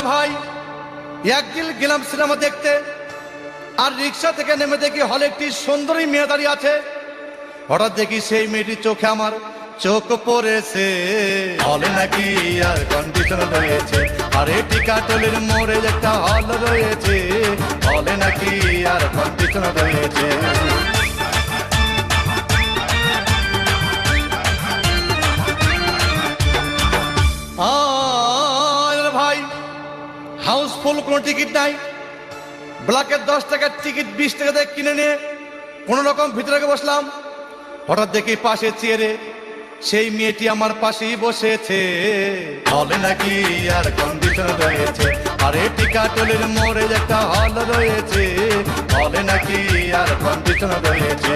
ভাই একদিন গেলাম সিনেমা দেখতে, আর রিক্সা থেকে নেমে দেখি হলে একটি সুন্দরী মেয়ে দাঁড়িয়ে আছে। হঠাৎ দেখি সেই মেয়েটির চোখে আমার চোখ পড়েছে। হলে নাকি আর কন্ডিশন রয়েছে, আর এটি কাটলের মোড়ে একটা হল রয়েছে। হলে নাকি আর কন্ডিশন রয়েছে। ভাই হাউসফুল কোনো টিকিট নাই, ব্ল্যাকের 10 টাকার টিকিট 20 টাকা দিয়ে কিনে নিয়ে কোন রকম ভিতরে বসলাম। হঠাৎ দেখি পাশে চেয়ারে সেই মেয়েটি আমার পাশেই বসেছে। হলে নাকি আর কন্ডিশন রয়েছে, আর এটি কাটলের মোড়ে একটা হল রয়েছে। হলে নাকি আর কন্ডিশন রয়েছে।